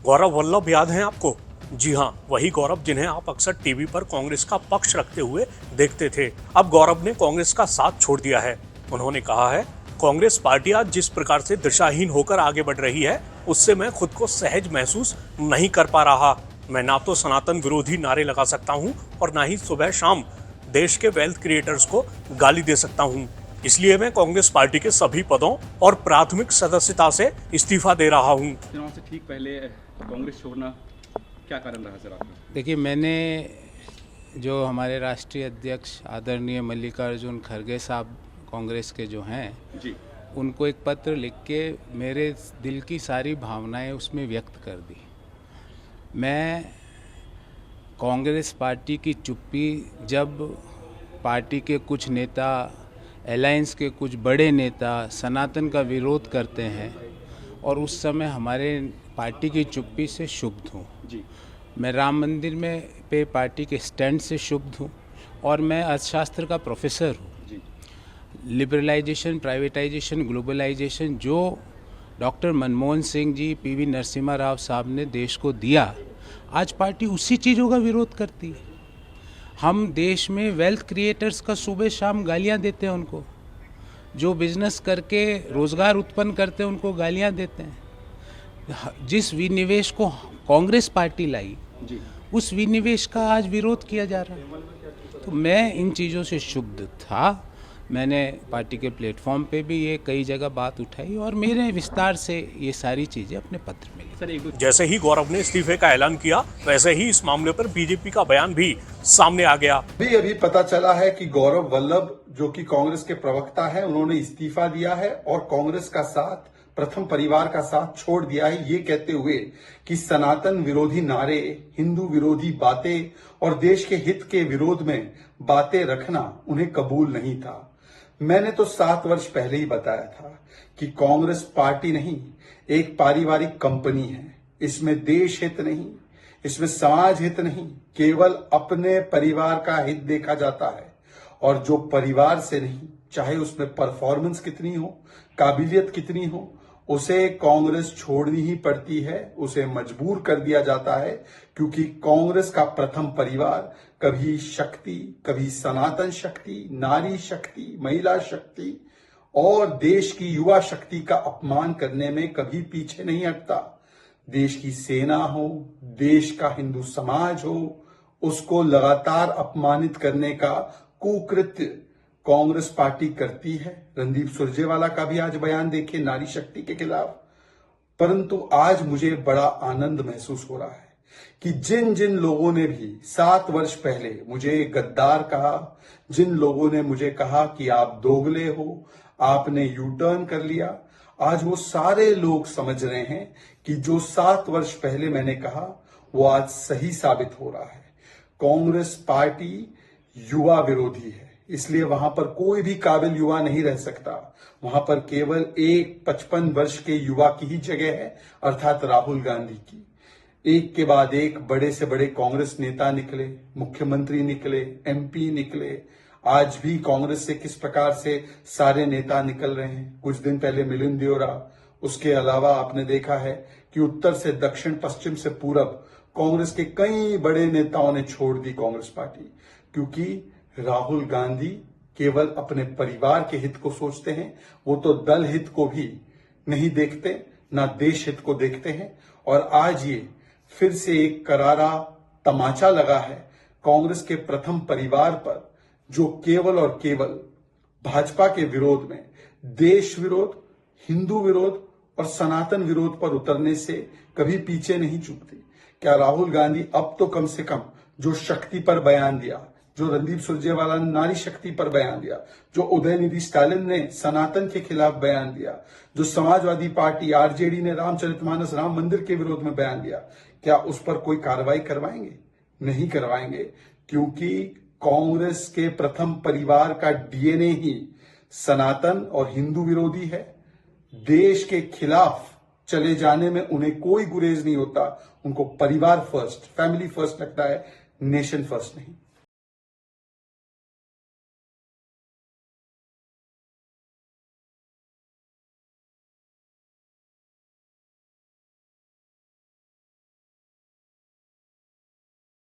गौरव वल्लभ याद हैं आपको? जी हाँ, वही गौरव जिन्हें आप अक्सर टीवी पर कांग्रेस का पक्ष रखते हुए देखते थे। अब गौरव ने कांग्रेस का साथ छोड़ दिया है। उन्होंने कहा है, कांग्रेस पार्टी आज जिस प्रकार से दिशाहीन होकर आगे बढ़ रही है, उससे मैं खुद को सहज महसूस नहीं कर पा रहा। मैं ना तो सनातन विरोधी नारे लगा सकता हूँ और ना ही सुबह शाम देश के वेल्थ क्रिएटर्स को गाली दे सकता हूँ। इसलिए मैं कांग्रेस पार्टी के सभी पदों और प्राथमिक सदस्यता से इस्तीफा दे रहा हूँ। चुनाव से ठीक पहले कांग्रेस छोड़ना क्या कारण रहा सर आपका? देखिए, मैंने जो हमारे राष्ट्रीय अध्यक्ष आदरणीय मल्लिकार्जुन खड़गे साहब कांग्रेस के जो हैं जी, उनको एक पत्र लिख के मेरे दिल की सारी भावनाएं उसमें व्यक्त कर दी। मैं कांग्रेस पार्टी की चुप्पी, जब पार्टी के कुछ नेता, अलायंस के कुछ बड़े नेता सनातन का विरोध करते हैं, और उस समय हमारे पार्टी की चुप्पी से क्षुब्ध हूँ। जी, मैं राम मंदिर में पे पार्टी के स्टैंड से क्षुब्ध हूँ, और मैं अर्थशास्त्र का प्रोफेसर हूँ। जी, लिबरलाइजेशन, प्राइवेटाइजेशन, ग्लोबलाइजेशन जो डॉक्टर मनमोहन सिंह जी, पीवी नरसिम्हा राव साहब ने देश को दिया, आज पार्टी उसी चीज़ों का विरोध करती है। हम देश में वेल्थ क्रिएटर्स का सुबह शाम गालियां देते हैं उनको, जो बिजनेस करके रोज़गार उत्पन्न करते हैं उनको गालियां देते हैं। जिस विनिवेश को कांग्रेस पार्टी लाई, जी, उस विनिवेश का आज विरोध किया जा रहा है। तो मैं इन चीज़ों से क्षुब्ध था। मैंने पार्टी के प्लेटफॉर्म पे भी ये कई जगह बात उठाई, और मेरे विस्तार से ये सारी चीज़ें अपने पत्र में लिखी। सर एक जैसे ही गौरव ने इस्तीफे का ऐलान किया, वैसे ही इस मामले पर बीजेपी का बयान भी सामने आ गया। अभी पता चला है कि गौरव वल्लभ, जो कि कांग्रेस के प्रवक्ता है, उन्होंने इस्तीफा दिया है और कांग्रेस का साथ, प्रथम परिवार का साथ छोड़ दिया है, ये कहते हुए कि सनातन विरोधी नारे, हिंदू विरोधी बातें और देश के हित के विरोध में बातें रखना उन्हें कबूल नहीं था। मैंने तो 7 वर्ष पहले ही बताया था कि कांग्रेस पार्टी नहीं, एक पारिवारिक कंपनी है। इसमें देश हित नहीं, इसमें समाज हित नहीं, केवल अपने परिवार का हित देखा जाता है। और जो परिवार से नहीं, चाहे उसमें परफॉर्मेंस कितनी हो, काबिलियत कितनी हो, उसे कांग्रेस छोड़नी ही पड़ती है, उसे मजबूर कर दिया जाता है, क्योंकि कांग्रेस का प्रथम परिवार कभी शक्ति, कभी सनातन शक्ति, नारी शक्ति, महिला शक्ति और देश की युवा शक्ति का अपमान करने में कभी पीछे नहीं हटता। देश की सेना हो, देश का हिंदू समाज हो, उसको लगातार अपमानित करने का कुकृत्य कांग्रेस पार्टी करती है। रणदीप सुरजेवाला का भी आज बयान देखिए नारी शक्ति के खिलाफ। परंतु आज मुझे बड़ा आनंद महसूस हो रहा है कि जिन जिन लोगों ने भी 7 वर्ष पहले मुझे गद्दार कहा, जिन लोगों ने मुझे कहा कि आप दोगले हो, आपने यू टर्न कर लिया, आज वो सारे लोग समझ रहे हैं कि जो 7 वर्ष पहले मैंने कहा वो आज सही साबित हो रहा है। कांग्रेस पार्टी युवा विरोधी है, इसलिए वहां पर कोई भी काबिल युवा नहीं रह सकता। वहां पर केवल एक 55 वर्ष के युवा की ही जगह है, अर्थात राहुल गांधी की। एक के बाद एक बड़े से बड़े कांग्रेस नेता निकले, मुख्यमंत्री निकले, एमपी निकले। आज भी कांग्रेस से किस प्रकार से सारे नेता निकल रहे हैं। कुछ दिन पहले मिलिंद देओरा, उसके अलावा आपने देखा है कि उत्तर से दक्षिण, पश्चिम से पूरब कांग्रेस के कई बड़े नेताओं ने छोड़ दी कांग्रेस पार्टी, क्योंकि राहुल गांधी केवल अपने परिवार के हित को सोचते हैं। वो तो दल हित को भी नहीं देखते, ना देश हित को देखते हैं। और आज ये फिर से एक करारा तमाचा लगा है कांग्रेस के प्रथम परिवार पर, जो केवल और केवल भाजपा के विरोध में, देश विरोध, हिंदू विरोध और सनातन विरोध पर उतरने से कभी पीछे नहीं चूकती। क्या राहुल गांधी अब तो कम से कम जो शक्ति पर बयान दिया, जो रणदीप सुरजेवाला ने नारी शक्ति पर बयान दिया, जो उदयनिधि स्टालिन ने सनातन के खिलाफ बयान दिया, जो समाजवादी पार्टी आरजेडी ने रामचरितमानस, राम मंदिर के विरोध में बयान दिया, क्या उस पर कोई कार्रवाई करवाएंगे? नहीं करवाएंगे, क्योंकि कांग्रेस के प्रथम परिवार का डीएनए ही सनातन और हिंदू विरोधी है। देश के खिलाफ चले जाने में उन्हें कोई गुरेज नहीं होता। उनको परिवार फर्स्ट, फैमिली फर्स्ट लगता है, नेशन फर्स्ट नहीं।